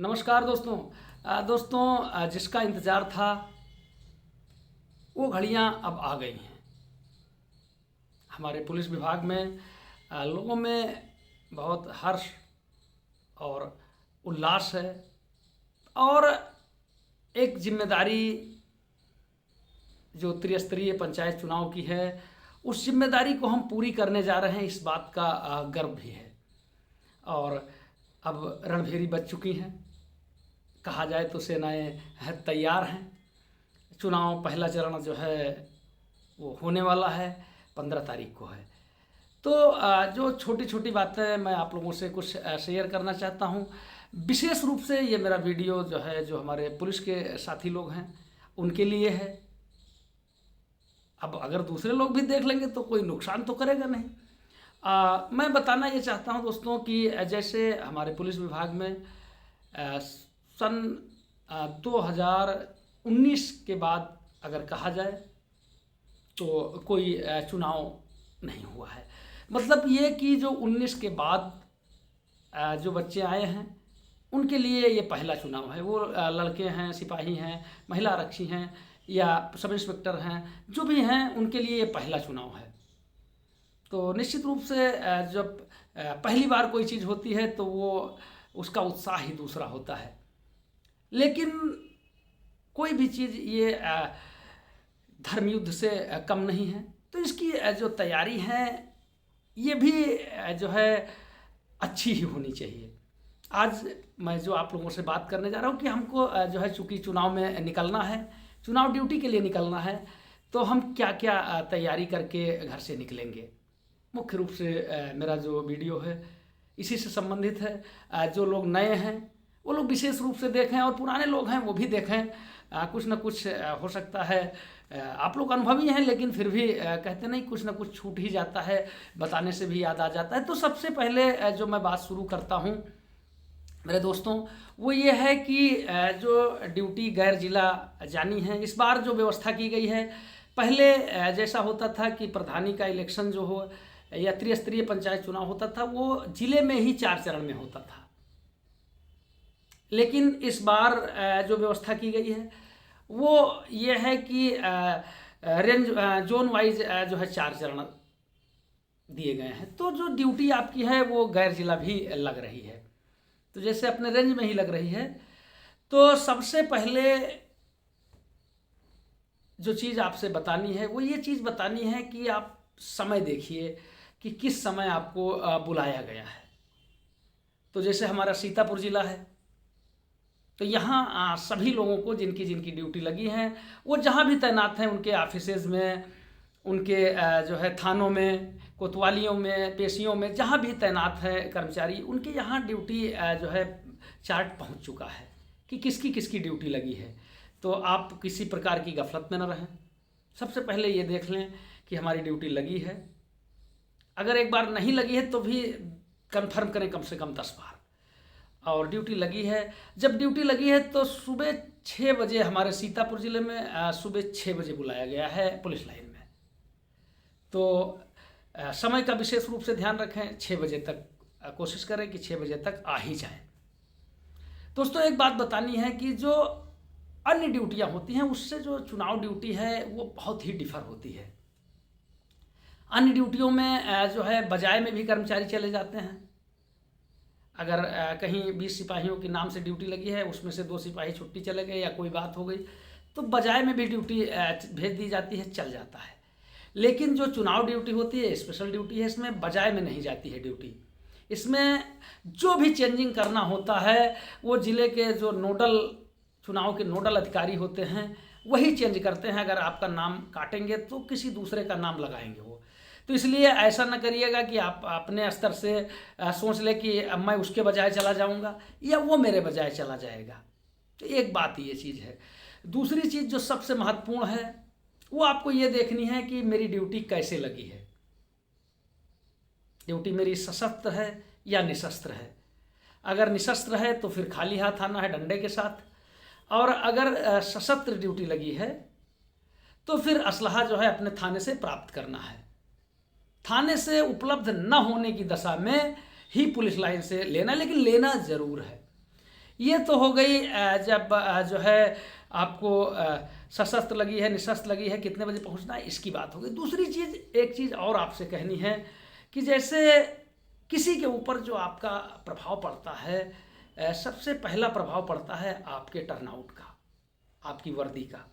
नमस्कार दोस्तों। जिसका इंतज़ार था वो घड़ियां अब आ गई हैं। हमारे पुलिस विभाग में लोगों में बहुत हर्ष और उल्लास है और एक जिम्मेदारी जो त्रिस्तरीय पंचायत चुनाव की है उस जिम्मेदारी को हम पूरी करने जा रहे हैं, इस बात का गर्व भी है। और अब रणभेरी बज चुकी हैं, कहा जाए तो सेनाएं तैयार हैं। चुनाव पहला चरण जो है वो होने वाला है, 15 तारीख को है। तो जो छोटी छोटी बातें मैं आप लोगों से कुछ शेयर करना चाहता हूँ। विशेष रूप से ये मेरा वीडियो जो है जो हमारे पुलिस के साथी लोग हैं उनके लिए है। अब अगर दूसरे लोग भी देख लेंगे तो कोई नुकसान तो करेगा नहीं। मैं बताना ये चाहता हूँ दोस्तों कि जैसे हमारे पुलिस विभाग में सन 2019 के बाद अगर कहा जाए तो कोई चुनाव नहीं हुआ है। मतलब ये कि जो 19 के बाद जो बच्चे आए हैं उनके लिए ये पहला चुनाव है। वो लड़के हैं, सिपाही हैं, महिला आरक्षी हैं या सब इंस्पेक्टर हैं, जो भी हैं उनके लिए ये पहला चुनाव है। तो निश्चित रूप से जब पहली बार कोई चीज़ होती है तो वो उसका उत्साह ही दूसरा होता है। लेकिन कोई भी चीज़ ये धर्म युद्ध से कम नहीं है। तो इसकी जो तैयारी है ये भी जो है अच्छी ही होनी चाहिए। आज मैं जो आप लोगों से बात करने जा रहा हूँ कि हमको जो है चूँकि चुनाव में निकलना है, चुनाव ड्यूटी के लिए निकलना है, तो हम क्या क्या तैयारी करके घर से निकलेंगे। मुख्य रूप से मेरा जो वीडियो है इसी से संबंधित है। जो लोग नए हैं वो लोग विशेष रूप से देखें और पुराने लोग हैं वो भी देखें। कुछ ना कुछ हो सकता है, आप लोग अनुभवी हैं लेकिन फिर भी कहते नहीं कुछ ना कुछ छूट ही जाता है, बताने से भी याद आ जाता है। तो सबसे पहले जो मैं बात शुरू करता हूँ मेरे दोस्तों वो ये है कि जो ड्यूटी गैर जिला जानी है, इस बार जो व्यवस्था की गई है, पहले जैसा होता था कि प्रधानी का इलेक्शन जो हो या त्रिस्तरीय पंचायत चुनाव होता था वो जिले में ही 4 चरण में होता था। लेकिन इस बार जो व्यवस्था की गई है वो ये है कि रेंज जोन वाइज जो है 4 चरण दिए गए हैं। तो जो ड्यूटी आपकी है वो गैर जिला भी लग रही है, तो जैसे अपने रेंज में ही लग रही है। तो सबसे पहले जो चीज़ आपसे बतानी है वो ये चीज़ बतानी है कि आप समय देखिए कि किस समय आपको बुलाया गया है। तो जैसे हमारा सीतापुर ज़िला है तो यहाँ सभी लोगों को जिनकी जिनकी ड्यूटी लगी है वो जहाँ भी तैनात हैं उनके ऑफिसेज में, उनके जो है थानों में, कोतवालियों में, पेशियों में, जहाँ भी तैनात है कर्मचारी, उनके यहाँ ड्यूटी जो है चार्ट पहुँच चुका है कि किसकी किसकी ड्यूटी लगी है। तो आप किसी प्रकार की गफलत में न रहें। सबसे पहले ये देख लें कि हमारी ड्यूटी लगी है। अगर एक बार नहीं लगी है तो भी कंफर्म करें कम से कम 10 बार। और ड्यूटी लगी है, जब ड्यूटी लगी है तो सुबह 6 बजे हमारे सीतापुर ज़िले में सुबह 6 बजे बुलाया गया है पुलिस लाइन में। तो समय का विशेष रूप से ध्यान रखें, 6 बजे तक कोशिश करें कि 6 बजे तक आ ही जाए। दोस्तों एक बात बतानी है कि जो अन्य ड्यूटियां होती हैं उससे जो चुनाव ड्यूटी है वो बहुत ही डिफर होती है। अन्य ड्यूटियों में जो है बजाय में भी कर्मचारी चले जाते हैं। अगर कहीं 20 सिपाहियों के नाम से ड्यूटी लगी है, उसमें से 2 सिपाही छुट्टी चले गए या कोई बात हो गई तो बजाय में भी ड्यूटी भेज दी जाती है, चल जाता है। लेकिन जो चुनाव ड्यूटी होती है स्पेशल ड्यूटी है, इसमें बजाय में नहीं जाती है ड्यूटी। इसमें जो भी चेंजिंग करना होता है वो ज़िले के जो नोडल चुनाव के नोडल अधिकारी होते हैं वही चेंज करते हैं। अगर आपका नाम काटेंगे तो किसी दूसरे का नाम लगाएंगे वो। तो इसलिए ऐसा न करिएगा कि आप अपने स्तर से सोच ले कि अब मैं उसके बजाय चला जाऊंगा या वो मेरे बजाय चला जाएगा। तो एक बात ये चीज़ है। दूसरी चीज़ जो सबसे महत्वपूर्ण है वो आपको ये देखनी है कि मेरी ड्यूटी कैसे लगी है। ड्यूटी मेरी सशस्त्र है या निशस्त्र है। अगर निशस्त्र है तो फिर खाली हाथ आना है डंडे के साथ, और अगर सशस्त्र ड्यूटी लगी है तो फिर असलहा जो है अपने थाने से प्राप्त करना है। थाने से उपलब्ध न होने की दशा में ही पुलिस लाइन से लेना, लेकिन लेना ज़रूर है। ये तो हो गई जब जो है आपको सशस्त्र लगी है, निशस्त्र लगी है, कितने बजे पहुंचना है, इसकी बात हो गई। दूसरी चीज़, एक चीज़ और आपसे कहनी है कि जैसे किसी के ऊपर जो आपका प्रभाव पड़ता है, सबसे पहला प्रभाव पड़ता है आपके टर्नआउट का, आपकी वर्दी का,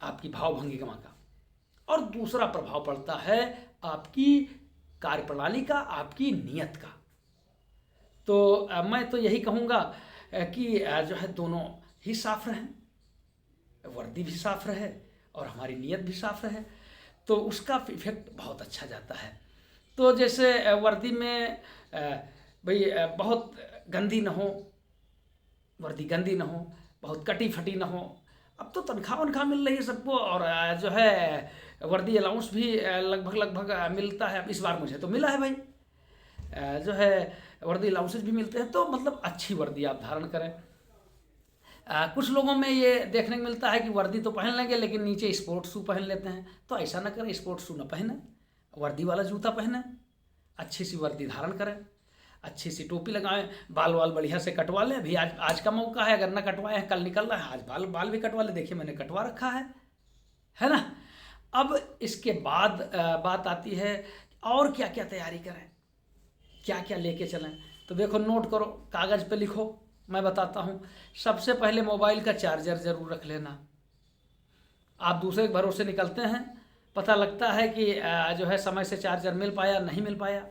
आपकी भावभंगिमा का, और दूसरा प्रभाव पड़ता है आपकी कार्यप्रणाली का, आपकी नियत का। तो मैं तो यही कहूँगा कि जो है दोनों ही साफ रहें, वर्दी भी साफ रहे और हमारी नियत भी साफ रहे, तो उसका इफेक्ट बहुत अच्छा जाता है। तो जैसे वर्दी में भाई बहुत गंदी ना हो, वर्दी गंदी ना हो, बहुत कटी फटी ना हो। अब तो तनख्वाह वनख्वाह मिल रही है सबको, और जो है वर्दी अलाउंस भी लगभग मिलता है। इस बार मुझे तो मिला है भाई, जो है वर्दी अलाउंसेस भी मिलते हैं। तो मतलब अच्छी वर्दी आप धारण करें। कुछ लोगों में ये देखने को मिलता है कि वर्दी तो पहन लेंगे लेकिन नीचे स्पोर्ट्स शू पहन लेते हैं। तो ऐसा ना करें, स्पोर्ट्स शू ना पहने, वर्दी वाला जूता पहने, अच्छी सी वर्दी धारण करें, अच्छी सी टोपी लगाएं, बाल वाल बढ़िया से कटवा लें। अभी आज का मौका है, अगर ना कटवाए हैं कल निकल रहा है, आज बाल भी कटवा लें। देखिए मैंने कटवा रखा है ना। अब इसके बाद बात आती है और क्या क्या तैयारी करें, क्या क्या लेके चलें। तो देखो, नोट करो, कागज़ पे लिखो, मैं बताता हूँ। सबसे पहले मोबाइल का चार्जर ज़रूर रख लेना। आप दूसरे के भरोसे निकलते हैं, पता लगता है कि जो है समय से चार्जर मिल पाया नहीं मिल पाया,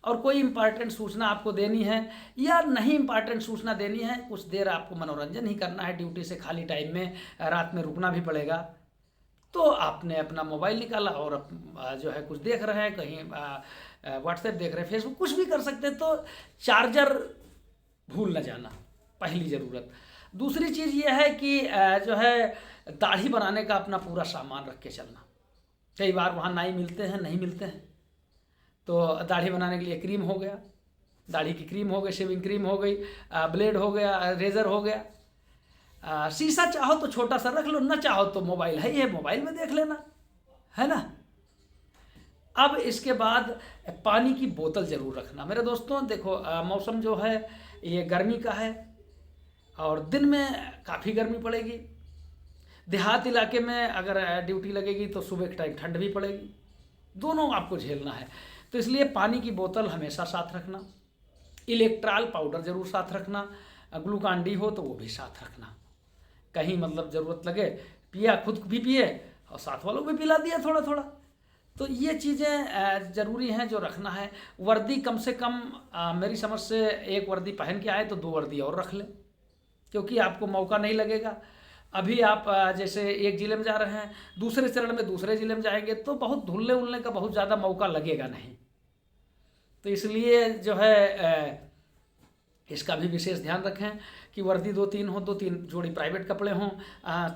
और कोई इम्पॉर्टेंट सूचना आपको देनी है या नहीं इम्पॉर्टेंट सूचना देनी है, कुछ देर आपको मनोरंजन ही करना है, ड्यूटी से खाली टाइम में रात में रुकना भी पड़ेगा, तो आपने अपना मोबाइल निकाला और जो है कुछ देख रहे हैं, कहीं व्हाट्सएप देख रहे हैं, फेसबुक, कुछ भी कर सकते हैं। तो चार्जर भूल न जाना, पहली ज़रूरत। दूसरी चीज़ ये है कि जो है दाढ़ी बनाने का अपना पूरा सामान रख के चलना। कई बार वहाँ नहीं मिलते हैं, तो दाढ़ी बनाने के लिए क्रीम हो गया, दाढ़ी की क्रीम हो गई, शेविंग क्रीम हो गई, ब्लेड हो गया, रेज़र हो गया, शीशा चाहो तो छोटा सा रख लो, ना चाहो तो मोबाइल है, ये मोबाइल में देख लेना, है ना। अब इसके बाद पानी की बोतल ज़रूर रखना। मेरे दोस्तों देखो, मौसम जो है ये गर्मी का है और दिन में काफ़ी गर्मी पड़ेगी। देहात इलाके में अगर ड्यूटी लगेगी तो सुबह के टाइम ठंड भी पड़ेगी, दोनों आपको झेलना है। तो इसलिए पानी की बोतल हमेशा साथ रखना, इलेक्ट्रॉल पाउडर ज़रूर साथ रखना, ग्लूकान डी हो तो वो भी साथ रखना। कहीं मतलब ज़रूरत लगे, पिया, खुद भी पिए और साथ वालों को भी पिला दिया थोड़ा थोड़ा। तो ये चीज़ें ज़रूरी हैं जो रखना है। वर्दी कम से कम मेरी समझ से एक वर्दी पहन के आए तो 2 वर्दी और रख लें, क्योंकि आपको मौका नहीं लगेगा। अभी आप जैसे एक ज़िले में जा रहे हैं, दूसरे चरण में दूसरे ज़िले में जाएंगे तो बहुत धुलने उलने का बहुत ज़्यादा मौका लगेगा नहीं। तो इसलिए जो है इसका भी विशेष ध्यान रखें कि वर्दी 2-3 हो, 2-3 जोड़ी प्राइवेट कपड़े हों,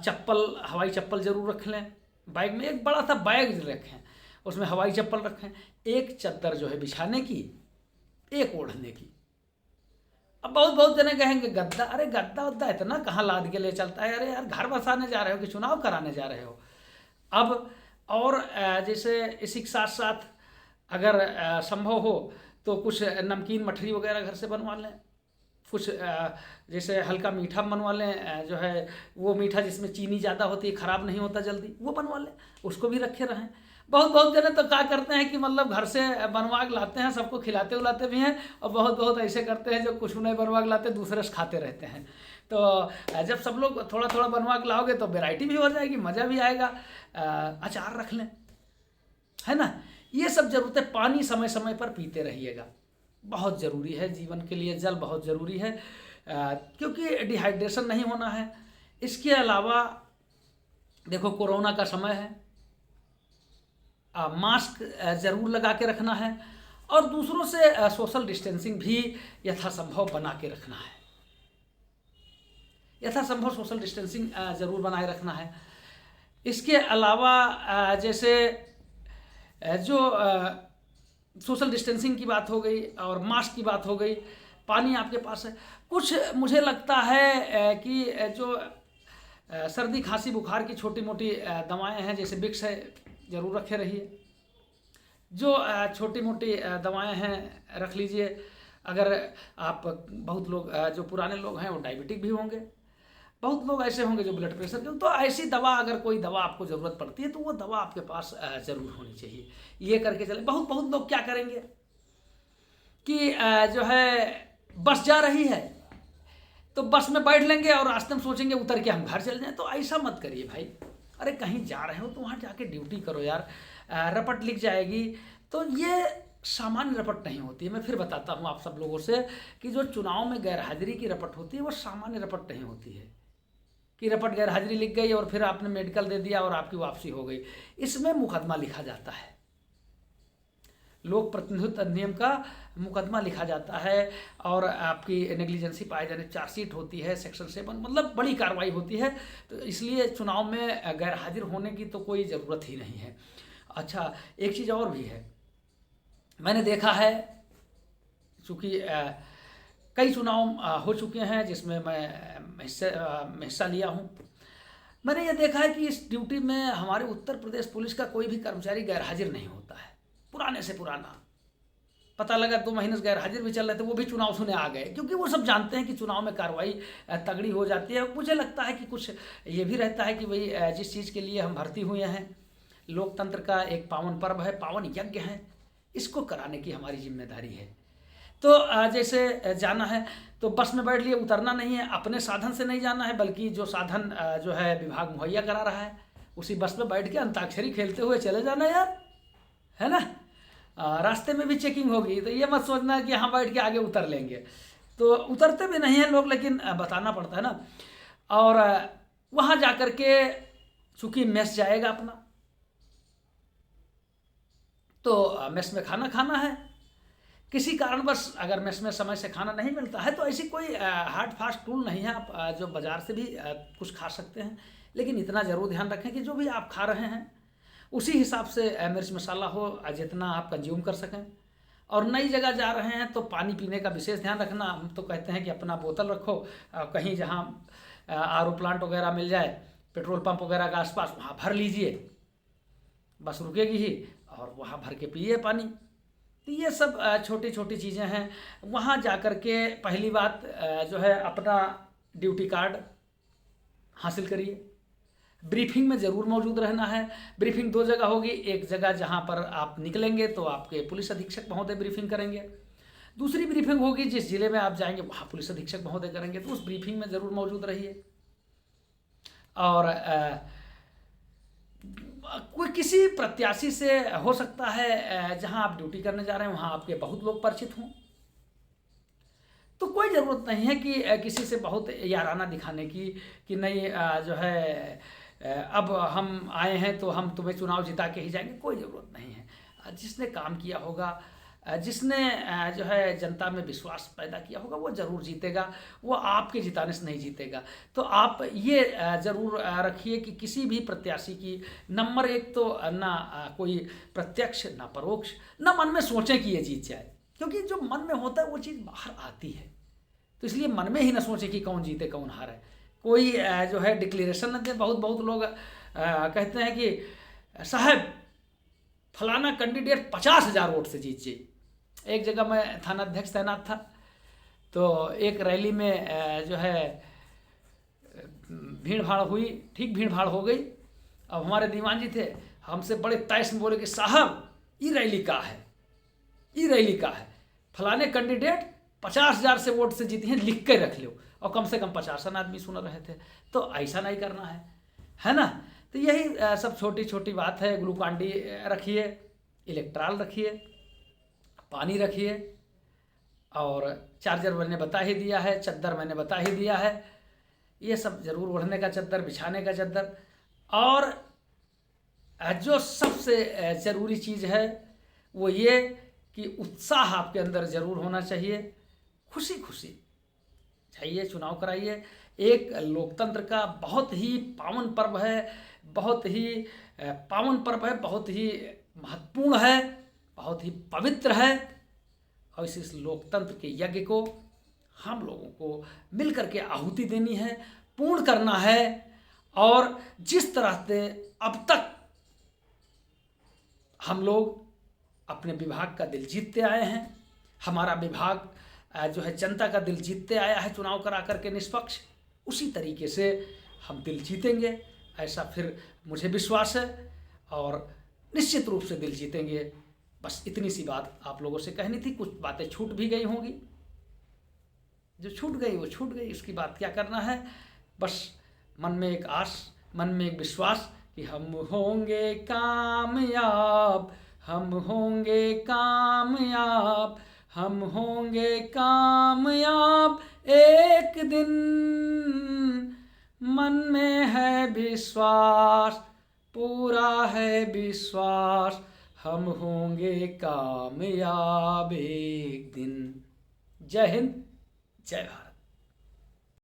चप्पल, हवाई चप्पल ज़रूर रख लें। बैग में एक बड़ा सा बैग रखें, उसमें हवाई चप्पल रखें, एक चद्दर जो है बिछाने की, एक ओढ़ने की। अब बहुत जने कहेंगे गद्दा, अरे गद्दा उद्दा इतना कहाँ लाद के ले चलता है, अरे यार घर बसाने जा रहे हो कि चुनाव कराने जा रहे हो। अब और जैसे इसी के साथ साथ अगर संभव हो तो कुछ नमकीन मठरी वगैरह घर से बनवा लें, कुछ जैसे हल्का मीठा बनवा लें, जो है वो मीठा जिसमें चीनी ज़्यादा होती है, ख़राब नहीं होता जल्दी, वो बनवा लें, उसको भी रखे रहें। बहुत जने तो क्या करते हैं कि मतलब घर से बनवा के लाते हैं, सबको खिलाते उलाते भी हैं, और बहुत ऐसे करते हैं जो कुछ नहीं बनवा के लाते, दूसरे से खाते रहते हैं। तो जब सब लोग थोड़ा थोड़ा बनवा के लाओगे तो वैरायटी भी हो जाएगी, मज़ा भी आएगा। अचार रख लें, है ना। ये सब ज़रूरतें। पानी समय समय पर पीते रहिएगा, बहुत ज़रूरी है जीवन के लिए, जल बहुत ज़रूरी है, क्योंकि डिहाइड्रेशन नहीं होना है। इसके अलावा देखो कोरोना का समय है, मास्क ज़रूर लगा के रखना है, और दूसरों से सोशल डिस्टेंसिंग भी यथासंभव बना के रखना है। यथासंभव सोशल डिस्टेंसिंग ज़रूर बनाए रखना है। इसके अलावा जैसे जो सोशल डिस्टेंसिंग की बात हो गई और मास्क की बात हो गई, पानी आपके पास है। कुछ मुझे लगता है कि जो सर्दी खांसी बुखार की छोटी मोटी दवाएं हैं, जैसे विक्स है, ज़रूर रखे रहिए। जो छोटी मोटी दवाएं हैं रख लीजिए, अगर आप बहुत लोग जो पुराने लोग हैं वो डायबिटिक भी होंगे, बहुत लोग ऐसे होंगे जो ब्लड प्रेशर के, तो ऐसी दवा, अगर कोई दवा आपको ज़रूरत पड़ती है तो वो दवा आपके पास ज़रूर होनी चाहिए। ये करके चले। बहुत बहुत लोग क्या करेंगे कि जो है बस जा रही है तो बस में बैठ लेंगे और रास्ते में सोचेंगे उतर के हम घर चल जाएं। तो ऐसा मत करिए भाई। अरे कहीं जा रहे हो तो वहाँ जाके ड्यूटी करो यार। रपट लिख जाएगी तो ये सामान्य रपट नहीं होती है। मैं फिर बताता हूँ आप सब लोगों से कि जो चुनाव में गैरहाजिरी की रपट होती है वो सामान्य रपट नहीं होती है कि रपट गैरहाजिरी लिख गई और फिर आपने मेडिकल दे दिया और आपकी वापसी हो गई। इसमें मुकदमा लिखा जाता है, लोक प्रतिनिधित्व अधिनियम का मुकदमा लिखा जाता है और आपकी नेग्लिजेंसी पाए जाने चार्जशीट होती है, सेक्शन 7, मतलब बड़ी कार्रवाई होती है। तो इसलिए चुनाव में गैर हाजिर होने की तो कोई ज़रूरत ही नहीं है। अच्छा, एक चीज़ और भी है, मैंने देखा है, चूँकि कई चुनाव हो चुके हैं जिसमें मैं हिस्सा लिया हूँ। मैंने ये देखा है कि इस ड्यूटी में हमारे उत्तर प्रदेश पुलिस का कोई भी कर्मचारी गैर हाजिर नहीं होता है। पुराने से पुराना, पता लगा 2 महीने से गैर हाजिर भी चल रहे थे, वो भी चुनाव सुने आ गए, क्योंकि वो सब जानते हैं कि चुनाव में कार्रवाई तगड़ी हो जाती है। मुझे लगता है कि कुछ ये भी रहता है कि भाई जिस चीज़ के लिए हम भर्ती हुए हैं, लोकतंत्र का एक पावन पर्व है, पावन यज्ञ है, इसको कराने की हमारी जिम्मेदारी है। तो जैसे जाना है तो बस में बैठ लिए, उतरना नहीं है, अपने साधन से नहीं जाना है, बल्कि जो साधन जो है विभाग मुहैया करा रहा है उसी बस में बैठ के अंताक्षरी खेलते हुए चले जाना यार, है ना। रास्ते में भी चेकिंग होगी तो ये मत सोचना कि यहाँ बैठ के आगे उतर लेंगे। तो उतरते भी नहीं हैं लोग, लेकिन बताना पड़ता है ना। और वहाँ जा कर के चूँकि मेस जाएगा अपना, तो मेस में खाना खाना है। किसी कारणवश अगर मेस में समय से खाना नहीं मिलता है तो ऐसी कोई हार्ड फास्ट रूल नहीं है, आप जो बाज़ार से भी कुछ खा सकते हैं। लेकिन इतना ज़रूर ध्यान रखें कि जो भी आप खा रहे हैं उसी हिसाब से मिर्च मसाला हो, जितना आप कंज्यूम कर सकें। और नई जगह जा रहे हैं तो पानी पीने का विशेष ध्यान रखना। हम तो कहते हैं कि अपना बोतल रखो, कहीं जहाँ आरओ प्लांट वगैरह मिल जाए, पेट्रोल पंप वगैरह के आसपास, वहाँ भर लीजिए, बस रुकेगी ही और वहाँ भर के पिए पानी। तो ये सब छोटी छोटी चीज़ें हैं। वहाँ जा कर के पहली बात जो है अपना ड्यूटी कार्ड हासिल करिए। ब्रीफिंग में ज़रूर मौजूद रहना है। ब्रीफिंग 2 जगह होगी, एक जगह जहाँ पर आप निकलेंगे तो आपके पुलिस अधीक्षक महोदय ब्रीफिंग करेंगे, दूसरी ब्रीफिंग होगी जिस जिले में आप जाएंगे वहाँ पुलिस अधीक्षक महोदय करेंगे। तो उस ब्रीफिंग में ज़रूर मौजूद रहिए। और कोई किसी प्रत्याशी से हो सकता है जहाँ आप ड्यूटी करने जा रहे हैं वहाँ आपके बहुत लोग परिचित हों, तो कोई ज़रूरत नहीं है कि किसी से बहुत याराना दिखाने की कि नहीं जो है अब हम आए हैं तो हम तुम्हें चुनाव जिता के ही जाएंगे। कोई ज़रूरत नहीं है। जिसने काम किया होगा, जिसने जो है जनता में विश्वास पैदा किया होगा वो ज़रूर जीतेगा, वो आपके जिताने से नहीं जीतेगा। तो आप ये ज़रूर रखिए कि किसी भी प्रत्याशी की नंबर 1 तो ना कोई प्रत्यक्ष ना परोक्ष, ना मन में सोचें कि ये जीत जाए, क्योंकि जो मन में होता है वो चीज़ बाहर आती है। तो इसलिए मन में ही ना सोचें कि कौन जीते कौन हारे। कोई जो है डिक्लेरेशन न दे। बहुत लोग कहते हैं कि साहब फलाना कैंडिडेट 50,000 वोट से जीत जाए। एक जगह मैं थाना अध्यक्ष तैनात था, तो एक रैली में जो है भीड़ भाड़ हुई, ठीक भीड़ भाड़ हो गई। अब हमारे दीवान जी थे, हमसे बड़े तयस में बोले कि साहब ये रैली का है, ये रैली का है, फलाने कैंडिडेट 50,000 से वोट से जीती हैं, लिख के रख लो। और कम से कम 50 आदमी सुन रहे थे। तो ऐसा नहीं करना है ना। तो यही सब छोटी छोटी बात है। ग्लूकॉन डी रखिए, इलेक्ट्रॉल रखिए, पानी रखिए, और चार्जर मैंने बता ही दिया है, चद्दर मैंने बता ही दिया है। ये सब ज़रूर ओढ़ने का चद्दर, बिछाने का चद्दर। और जो सबसे ज़रूरी चीज़ है वो ये कि उत्साह आपके अंदर ज़रूर होना चाहिए। खुशी खुशी जाइए, चुनाव कराइए। एक लोकतंत्र का बहुत ही पावन पर्व है, बहुत ही पावन पर्व है, बहुत ही महत्वपूर्ण है, बहुत ही पवित्र है। और इस लोकतंत्र के यज्ञ को हम लोगों को मिलकर के आहुति देनी है, पूर्ण करना है। और जिस तरह से अब तक हम लोग अपने विभाग का दिल जीतते आए हैं, हमारा विभाग जो है जनता का दिल जीतते आया है चुनाव करा करके निष्पक्ष, उसी तरीके से हम दिल जीतेंगे, ऐसा फिर मुझे विश्वास है और निश्चित रूप से दिल जीतेंगे। बस इतनी सी बात आप लोगों से कहनी थी। कुछ बातें छूट भी गई होंगी, जो छूट गई वो छूट गई, उसकी बात क्या करना है। बस मन में एक आस, मन में एक विश्वास कि हम होंगे कामयाब, हम होंगे कामयाब, हम होंगे कामयाब एक दिन, मन में है विश्वास, पूरा है विश्वास, हम होंगे कामयाब एक दिन। जय हिंद, जय भारत।